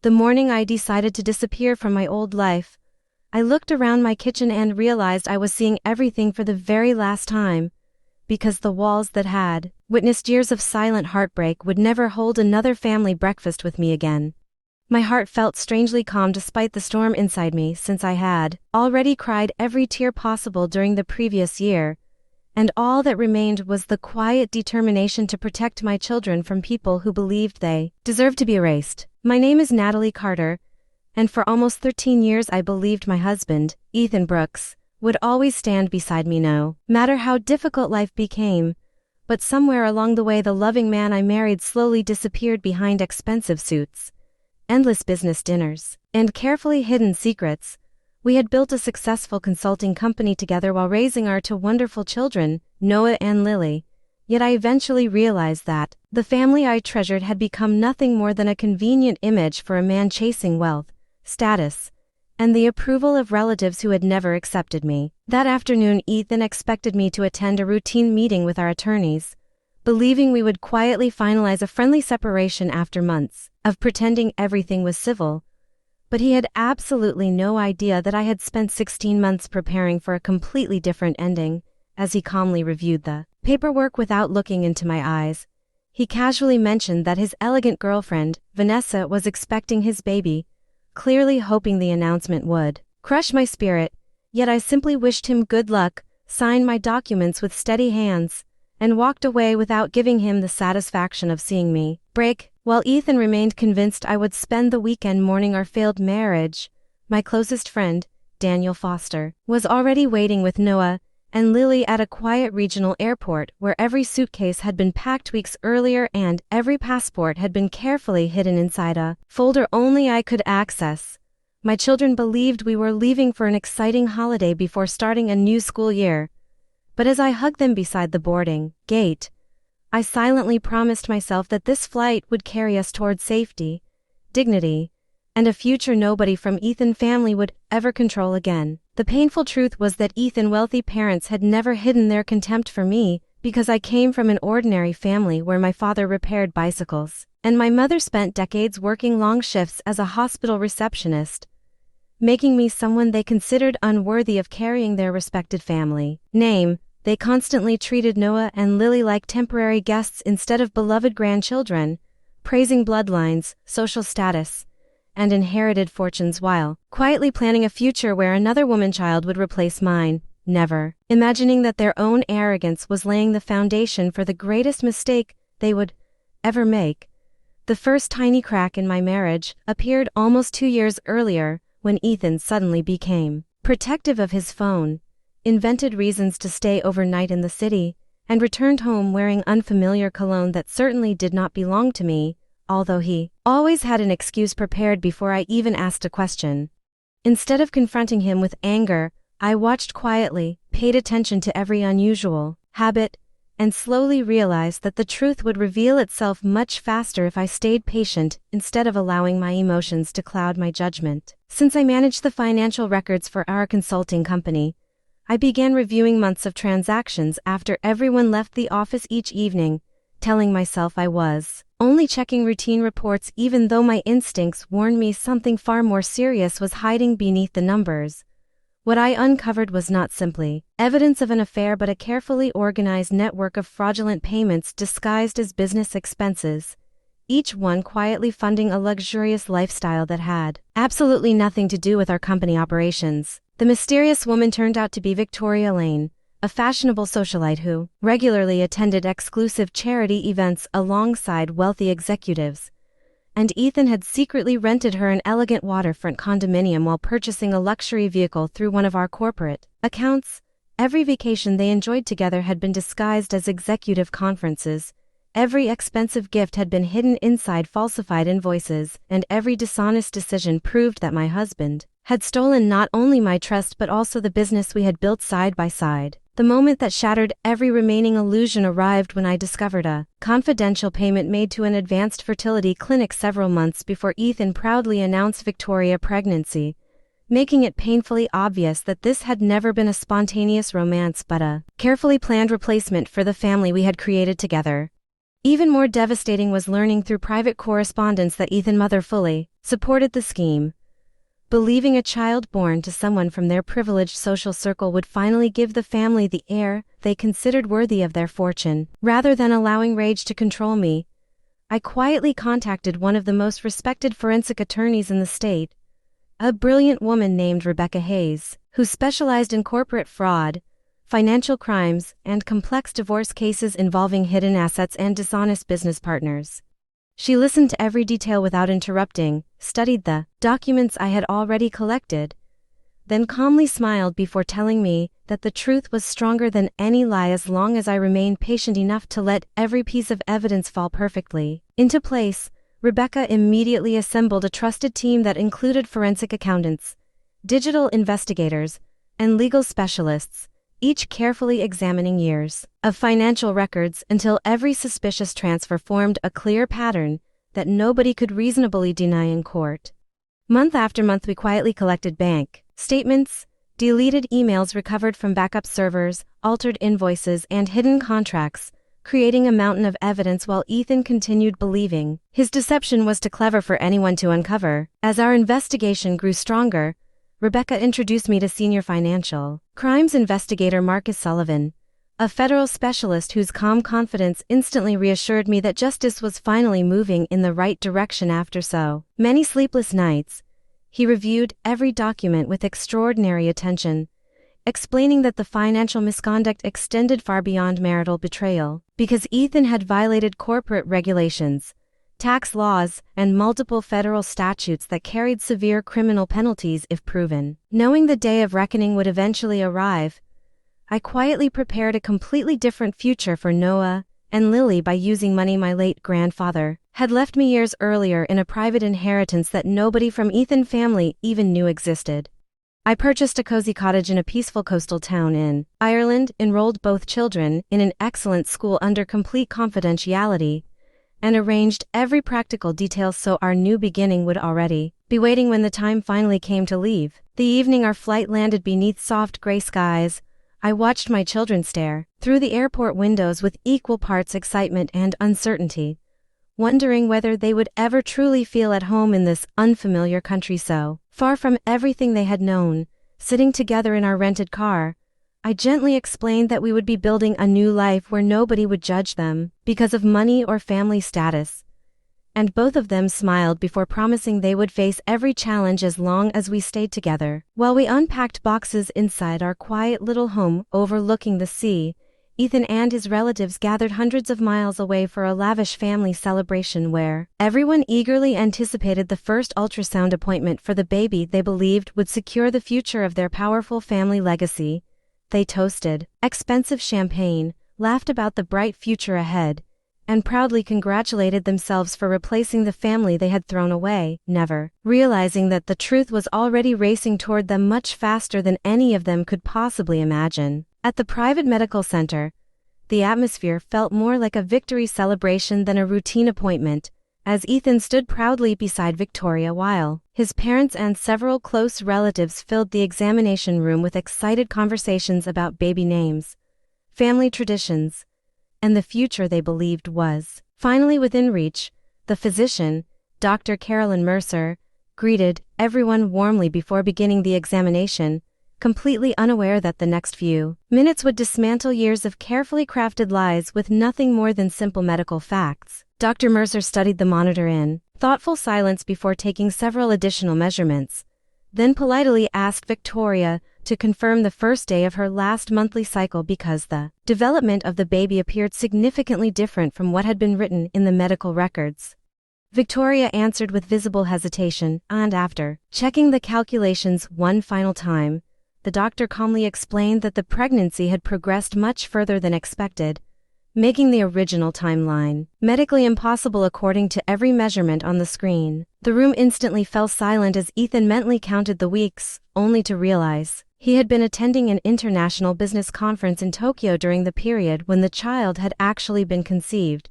The morning I decided to disappear from my old life, I looked around my kitchen and realized I was seeing everything for the very last time, because the walls that had witnessed years of silent heartbreak would never hold another family breakfast with me again. My heart felt strangely calm despite the storm inside me, since I had already cried every tear possible during the previous year, and all that remained was the quiet determination to protect my children from people who believed they deserved to be erased. My name is Natalie Carter, and for almost 13 years I believed my husband, Ethan Brooks, would always stand beside me no matter how difficult life became. But somewhere along the way the loving man I married slowly disappeared behind expensive suits, endless business dinners, and carefully hidden secrets. We had built a successful consulting company together while raising our two wonderful children, Noah and Lily. Yet I eventually realized that the family I treasured had become nothing more than a convenient image for a man chasing wealth, status, and the approval of relatives who had never accepted me. That afternoon, Ethan expected me to attend a routine meeting with our attorneys, believing we would quietly finalize a friendly separation after months of pretending everything was civil. But he had absolutely no idea that I had spent 16 months preparing for a completely different ending. As he calmly reviewed the paperwork without looking into my eyes, he casually mentioned that his elegant girlfriend, Vanessa, was expecting his baby, clearly hoping the announcement would crush my spirit. Yet I simply wished him good luck, signed my documents with steady hands, and walked away without giving him the satisfaction of seeing me break. While Ethan remained convinced I would spend the weekend mourning our failed marriage, my closest friend, Daniel Foster, was already waiting with Noah and Lily at a quiet regional airport where every suitcase had been packed weeks earlier and every passport had been carefully hidden inside a folder only I could access. My children believed we were leaving for an exciting holiday before starting a new school year. But as I hugged them beside the boarding gate, I silently promised myself that this flight would carry us toward safety, dignity, and a future nobody from Ethan's family would ever control again. The painful truth was that Ethan's wealthy parents had never hidden their contempt for me, because I came from an ordinary family where my father repaired bicycles, and my mother spent decades working long shifts as a hospital receptionist, making me someone they considered unworthy of carrying their respected family name. They constantly treated Noah and Lily like temporary guests instead of beloved grandchildren, praising bloodlines, social status, and inherited fortunes while quietly planning a future where another woman child would replace mine, never imagining that their own arrogance was laying the foundation for the greatest mistake they would ever make. The first tiny crack in my marriage appeared almost 2 years earlier, when Ethan suddenly became protective of his phone, invented reasons to stay overnight in the city, and returned home wearing unfamiliar cologne that certainly did not belong to me, although he always had an excuse prepared before I even asked a question. Instead of confronting him with anger, I watched quietly, paid attention to every unusual habit, and slowly realized that the truth would reveal itself much faster if I stayed patient instead of allowing my emotions to cloud my judgment. Since I managed the financial records for our consulting company, I began reviewing months of transactions after everyone left the office each evening, telling myself I was only checking routine reports even though my instincts warned me something far more serious was hiding beneath the numbers. What I uncovered was not simply evidence of an affair but a carefully organized network of fraudulent payments disguised as business expenses, each one quietly funding a luxurious lifestyle that had absolutely nothing to do with our company operations. The mysterious woman turned out to be Victoria Lane, a fashionable socialite who regularly attended exclusive charity events alongside wealthy executives, and Ethan had secretly rented her an elegant waterfront condominium while purchasing a luxury vehicle through one of our corporate accounts. Every vacation they enjoyed together had been disguised as executive conferences, every expensive gift had been hidden inside falsified invoices, and every dishonest decision proved that my husband had stolen not only my trust but also the business we had built side by side. The moment that shattered every remaining illusion arrived when I discovered a confidential payment made to an advanced fertility clinic several months before Ethan proudly announced Victoria's pregnancy, making it painfully obvious that this had never been a spontaneous romance but a carefully planned replacement for the family we had created together. Even more devastating was learning through private correspondence that Ethan's mother fully supported the scheme, believing a child born to someone from their privileged social circle would finally give the family the heir they considered worthy of their fortune. Rather than allowing rage to control me, I quietly contacted one of the most respected forensic attorneys in the state, a brilliant woman named Rebecca Hayes, who specialized in corporate fraud, financial crimes, and complex divorce cases involving hidden assets and dishonest business partners. She listened to every detail without interrupting, studied the documents I had already collected, then calmly smiled before telling me that the truth was stronger than any lie as long as I remained patient enough to let every piece of evidence fall perfectly into place. Rebecca immediately assembled a trusted team that included forensic accountants, digital investigators, and legal specialists, each carefully examining years of financial records until every suspicious transfer formed a clear pattern that nobody could reasonably deny in court. Month after month we quietly collected bank statements, deleted emails recovered from backup servers, altered invoices, and hidden contracts, creating a mountain of evidence while Ethan continued believing his deception was too clever for anyone to uncover. As our investigation grew stronger, Rebecca introduced me to senior financial crimes investigator Marcus Sullivan, a federal specialist whose calm confidence instantly reassured me that justice was finally moving in the right direction after so many sleepless nights. He reviewed every document with extraordinary attention, explaining that the financial misconduct extended far beyond marital betrayal, because Ethan had violated corporate regulations, tax laws, and multiple federal statutes that carried severe criminal penalties if proven. Knowing the day of reckoning would eventually arrive, I quietly prepared a completely different future for Noah and Lily by using money my late grandfather had left me years earlier in a private inheritance that nobody from Ethan's family even knew existed. I purchased a cozy cottage in a peaceful coastal town in Ireland, enrolled both children in an excellent school under complete confidentiality, and arranged every practical detail so our new beginning would already be waiting when the time finally came to leave. The evening our flight landed beneath soft gray skies, I watched my children stare through the airport windows with equal parts excitement and uncertainty, wondering whether they would ever truly feel at home in this unfamiliar country so far from everything they had known. Sitting together in our rented car, I gently explained that we would be building a new life where nobody would judge them because of money or family status, and both of them smiled before promising they would face every challenge as long as we stayed together. While we unpacked boxes inside our quiet little home overlooking the sea, Ethan and his relatives gathered hundreds of miles away for a lavish family celebration where everyone eagerly anticipated the first ultrasound appointment for the baby they believed would secure the future of their powerful family legacy. They toasted expensive champagne, laughed about the bright future ahead, and proudly congratulated themselves for replacing the family they had thrown away, never realizing that the truth was already racing toward them much faster than any of them could possibly imagine. At the private medical center, the atmosphere felt more like a victory celebration than a routine appointment, as Ethan stood proudly beside Victoria while his parents and several close relatives filled the examination room with excited conversations about baby names, family traditions, and the future they believed was finally within reach. The physician, Dr. Carolyn Mercer, greeted everyone warmly before beginning the examination, completely unaware that the next few minutes would dismantle years of carefully crafted lies with nothing more than simple medical facts. Dr. Mercer studied the monitor in thoughtful silence before taking several additional measurements, then politely asked Victoria to confirm the first day of her last monthly cycle because the development of the baby appeared significantly different from what had been written in the medical records. Victoria answered with visible hesitation, and after checking the calculations one final time, the doctor calmly explained that the pregnancy had progressed much further than expected, making the original timeline medically impossible according to every measurement on the screen. The room instantly fell silent as Ethan mentally counted the weeks, only to realize he had been attending an international business conference in Tokyo during the period when the child had actually been conceived,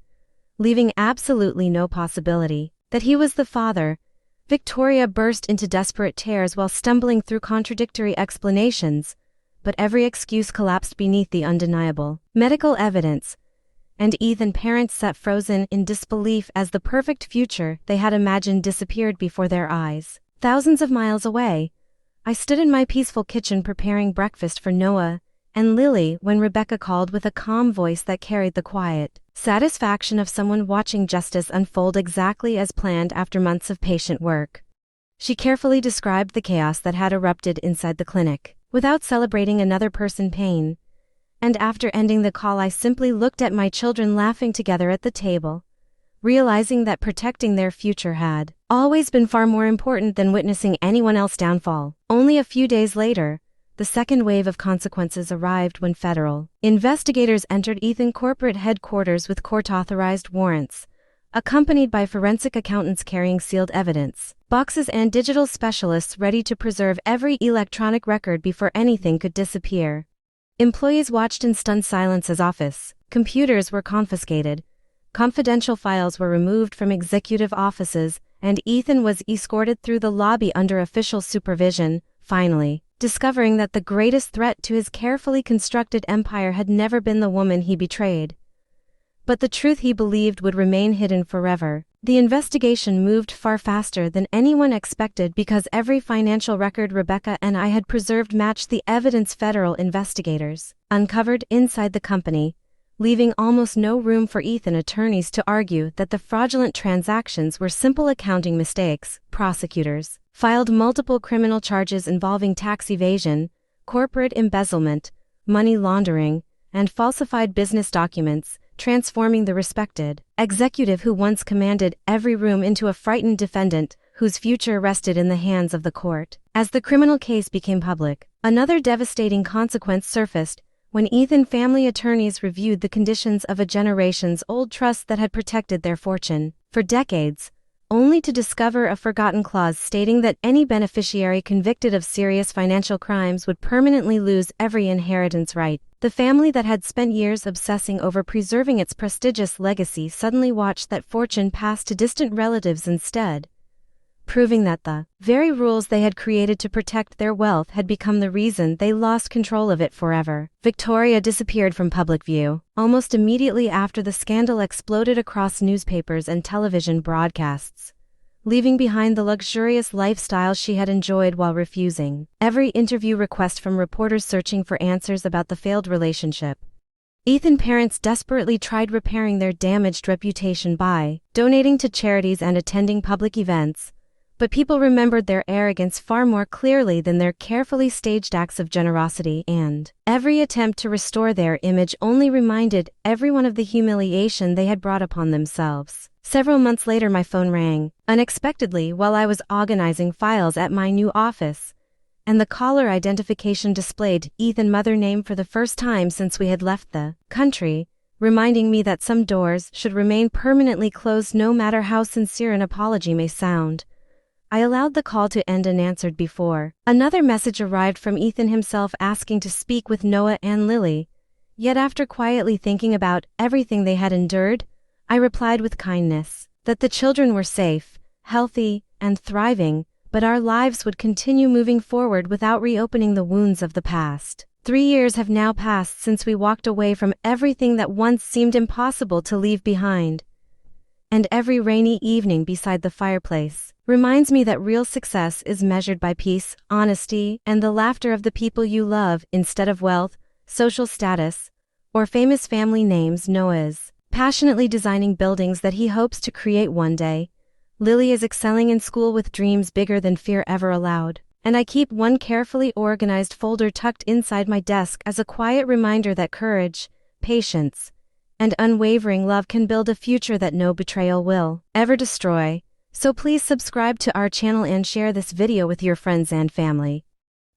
leaving absolutely no possibility that he was the father. Victoria burst into desperate tears while stumbling through contradictory explanations, but every excuse collapsed beneath the undeniable medical evidence. and Ethan's parents sat frozen in disbelief as the perfect future they had imagined disappeared before their eyes. Thousands of miles away, I stood in my peaceful kitchen preparing breakfast for Noah and Lily when Rebecca called with a calm voice that carried the quiet satisfaction of someone watching justice unfold exactly as planned after months of patient work. She carefully described the chaos that had erupted inside the clinic, without celebrating another person's pain. And after ending the call, I simply looked at my children laughing together at the table, realizing that protecting their future had always been far more important than witnessing anyone else's downfall. Only a few days later, the second wave of consequences arrived when federal investigators entered Ethan's corporate headquarters with court-authorized warrants, accompanied by forensic accountants carrying sealed evidence boxes and digital specialists ready to preserve every electronic record before anything could disappear. Employees watched in stunned silence as office computers were confiscated, confidential files were removed from executive offices, and Ethan was escorted through the lobby under official supervision, finally discovering that the greatest threat to his carefully constructed empire had never been the woman he betrayed, but the truth he believed would remain hidden forever. The investigation moved far faster than anyone expected because every financial record Rebecca and I had preserved matched the evidence federal investigators uncovered inside the company, leaving almost no room for Ethan's attorneys to argue that the fraudulent transactions were simple accounting mistakes. Prosecutors filed multiple criminal charges involving tax evasion, corporate embezzlement, money laundering, and falsified business documents, transforming the respected executive who once commanded every room into a frightened defendant whose future rested in the hands of the court. As the criminal case became public, another devastating consequence surfaced when Ethan's family attorneys reviewed the conditions of a generations-old trust that had protected their fortune for decades, only to discover a forgotten clause stating that any beneficiary convicted of serious financial crimes would permanently lose every inheritance right. The family that had spent years obsessing over preserving its prestigious legacy suddenly watched that fortune pass to distant relatives instead, proving that the very rules they had created to protect their wealth had become the reason they lost control of it forever. Victoria disappeared from public view almost immediately after the scandal exploded across newspapers and television broadcasts, leaving behind the luxurious lifestyle she had enjoyed while refusing every interview request from reporters searching for answers about the failed relationship. Ethan's parents desperately tried repairing their damaged reputation by donating to charities and attending public events, but people remembered their arrogance far more clearly than their carefully staged acts of generosity, and every attempt to restore their image only reminded everyone of the humiliation they had brought upon themselves. Several months later, my phone rang unexpectedly while I was organizing files at my new office, and the caller identification displayed Ethan's mother name for the first time since we had left the country, reminding me that some doors should remain permanently closed no matter how sincere an apology may sound. I allowed the call to end unanswered before another message arrived from Ethan himself asking to speak with Noah and Lily. Yet after quietly thinking about everything they had endured, I replied with kindness that the children were safe, healthy, and thriving, but our lives would continue moving forward without reopening the wounds of the past. 3 years have now passed since we walked away from everything that once seemed impossible to leave behind. And every rainy evening beside the fireplace reminds me that real success is measured by peace, honesty, and the laughter of the people you love instead of wealth, social status, or famous family names. Noah is passionately designing buildings that he hopes to create one day. Lily is excelling in school with dreams bigger than fear ever allowed. And I keep one carefully organized folder tucked inside my desk as a quiet reminder that courage, patience, and unwavering love can build a future that no betrayal will ever destroy. So please subscribe to our channel and share this video with your friends and family.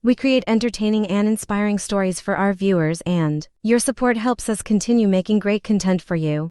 We create entertaining and inspiring stories for our viewers, and your support helps us continue making great content for you.